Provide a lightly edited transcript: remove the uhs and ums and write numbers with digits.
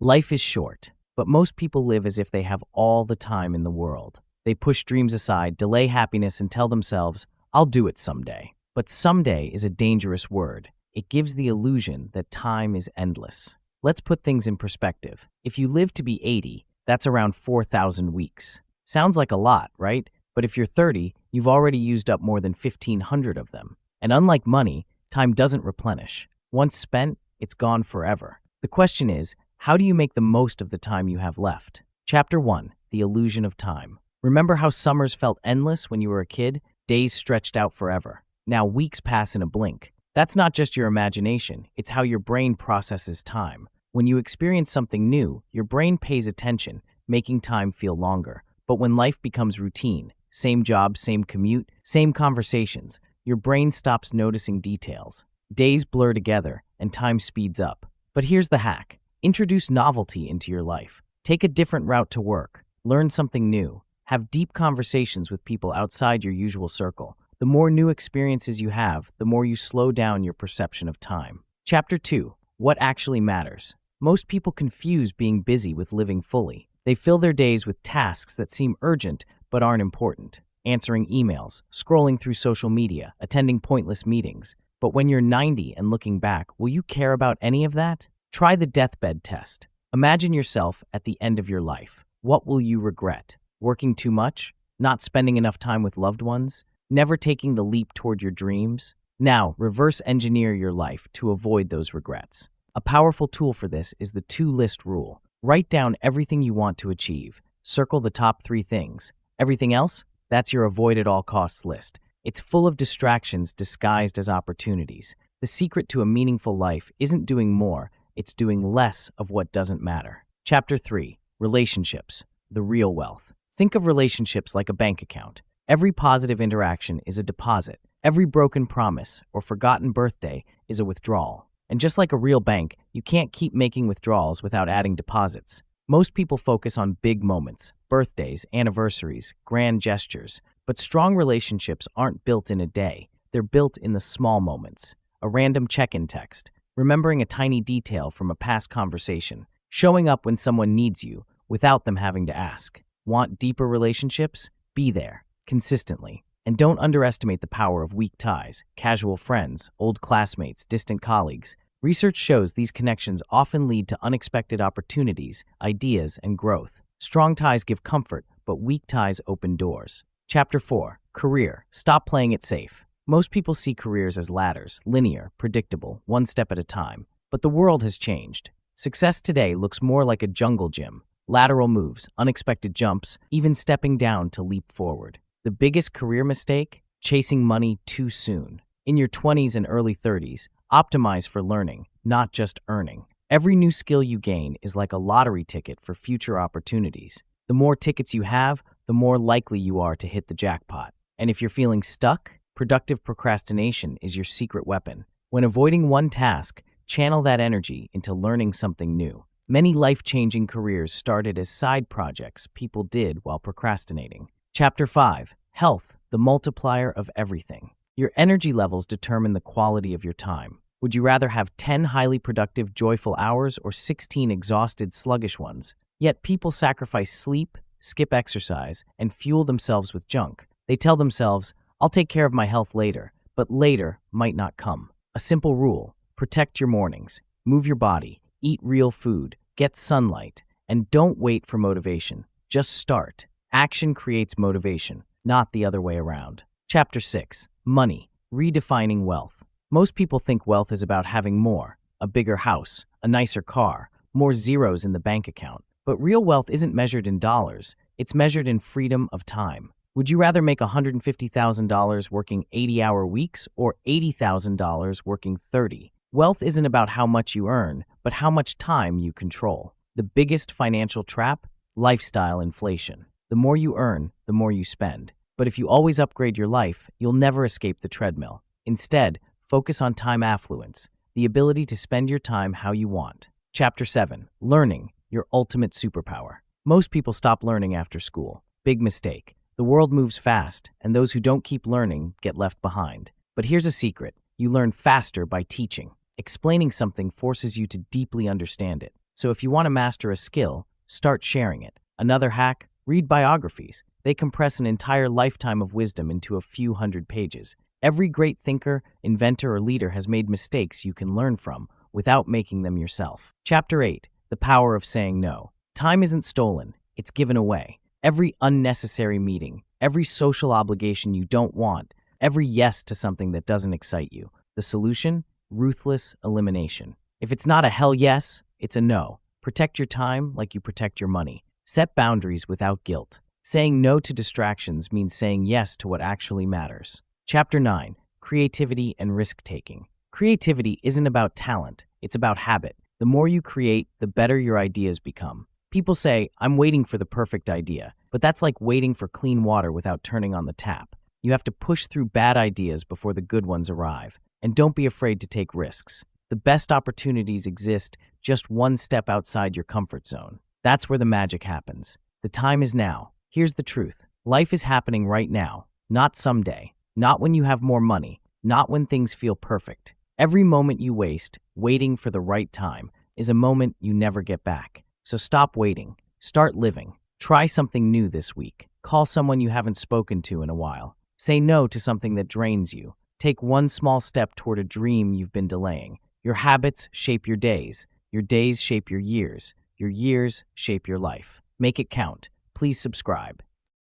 Life is short, but most people live as if they have all the time in the world. They push dreams aside, delay happiness, and tell themselves, I'll do it someday. But someday is a dangerous word. It gives the illusion that time is endless. Let's put things in perspective. If you live to be 80, that's around 4,000 weeks. Sounds like a lot, right? But if you're 30, you've already used up more than 1,500 of them. And unlike money, time doesn't replenish. Once spent, it's gone forever. The question is, how do you make the most of the time you have left? Chapter 1. The Illusion of Time. Remember how summers felt endless when you were a kid? Days stretched out forever. Now weeks pass in a blink. That's not just your imagination, it's how your brain processes time. When you experience something new, your brain pays attention, making time feel longer. But when life becomes routine, same job, same commute, same conversations, your brain stops noticing details. Days blur together, and time speeds up. But here's the hack. Introduce novelty into your life. Take a different route to work. Learn something new. Have deep conversations with people outside your usual circle. The more new experiences you have, the more you slow down your perception of time. Chapter 2. What actually matters? Most people confuse being busy with living fully. They fill their days with tasks that seem urgent but aren't important. Answering emails, scrolling through social media, attending pointless meetings. But when you're 90 and looking back, will you care about any of that? Try the Deathbed Test. Imagine yourself at the end of your life. What will you regret? Working too much? Not spending enough time with loved ones? Never taking the leap toward your dreams? Now, reverse engineer your life to avoid those regrets. A powerful tool for this is the two-list rule. Write down everything you want to achieve. Circle the top 3 things. Everything else? That's your avoid-at-all-costs list. It's full of distractions disguised as opportunities. The secret to a meaningful life isn't doing more, it's doing less of what doesn't matter. Chapter 3. Relationships. The real wealth. Think of relationships like a bank account. Every positive interaction is a deposit. Every broken promise or forgotten birthday is a withdrawal. And just like a real bank, you can't keep making withdrawals without adding deposits. Most people focus on big moments, birthdays, anniversaries, grand gestures. But strong relationships aren't built in a day. They're built in the small moments. A random check-in text, remembering a tiny detail from a past conversation, showing up when someone needs you without them having to ask. Want deeper relationships? Be there, consistently. And don't underestimate the power of weak ties, casual friends, old classmates, distant colleagues. Research shows these connections often lead to unexpected opportunities, ideas, and growth. Strong ties give comfort, but weak ties open doors. Chapter 4. Career. Stop playing it safe. Most people see careers as ladders, linear, predictable, one step at a time. But the world has changed. Success today looks more like a jungle gym. Lateral moves, unexpected jumps, even stepping down to leap forward. The biggest career mistake? Chasing money too soon. In your 20s and early 30s, optimize for learning, not just earning. Every new skill you gain is like a lottery ticket for future opportunities. The more tickets you have, the more likely you are to hit the jackpot. And if you're feeling stuck, productive procrastination is your secret weapon. When avoiding one task, channel that energy into learning something new. Many life-changing careers started as side projects people did while procrastinating. Chapter 5. Health, the multiplier of everything. Your energy levels determine the quality of your time. Would you rather have 10 highly productive, joyful hours or 16 exhausted, sluggish ones? Yet people sacrifice sleep, skip exercise, and fuel themselves with junk. They tell themselves, I'll take care of my health later, but later might not come. A simple rule: protect your mornings, move your body, eat real food, get sunlight, and don't wait for motivation. Just start. Action creates motivation, not the other way around. Chapter 6. Money. Redefining wealth. Most people think wealth is about having more, a bigger house, a nicer car, more zeros in the bank account. But real wealth isn't measured in dollars, it's measured in freedom of time. Would you rather make $150,000 working 80-hour weeks or $80,000 working 30? Wealth isn't about how much you earn, but how much time you control. The biggest financial trap? Lifestyle inflation. The more you earn, the more you spend. But if you always upgrade your life, you'll never escape the treadmill. Instead, focus on time affluence, the ability to spend your time how you want. Chapter 7. Learning, your ultimate superpower. Most people stop learning after school. Big mistake. The world moves fast, and those who don't keep learning get left behind. But here's a secret. You learn faster by teaching. Explaining something forces you to deeply understand it. So if you want to master a skill, start sharing it. Another hack, read biographies. They compress an entire lifetime of wisdom into a few hundred pages. Every great thinker, inventor, or leader has made mistakes you can learn from without making them yourself. Chapter 8, The Power of Saying No. Time isn't stolen, it's given away. Every unnecessary meeting, every social obligation you don't want, every yes to something that doesn't excite you. The solution? Ruthless elimination. If it's not a hell yes, it's a no. Protect your time like you protect your money. Set boundaries without guilt. Saying no to distractions means saying yes to what actually matters. Chapter 9, Creativity and Risk-Taking. Creativity isn't about talent, it's about habit. The more you create, the better your ideas become. People say, I'm waiting for the perfect idea, but that's like waiting for clean water without turning on the tap. You have to push through bad ideas before the good ones arrive. And don't be afraid to take risks. The best opportunities exist just one step outside your comfort zone. That's where the magic happens. The time is now. Here's the truth. Life is happening right now, not someday, not when you have more money, not when things feel perfect. Every moment you waste, waiting for the right time, is a moment you never get back. So stop waiting. Start living. Try something new this week. Call someone you haven't spoken to in a while. Say no to something that drains you. Take one small step toward a dream you've been delaying. Your habits shape your days shape your years shape your life. Make it count. Please subscribe.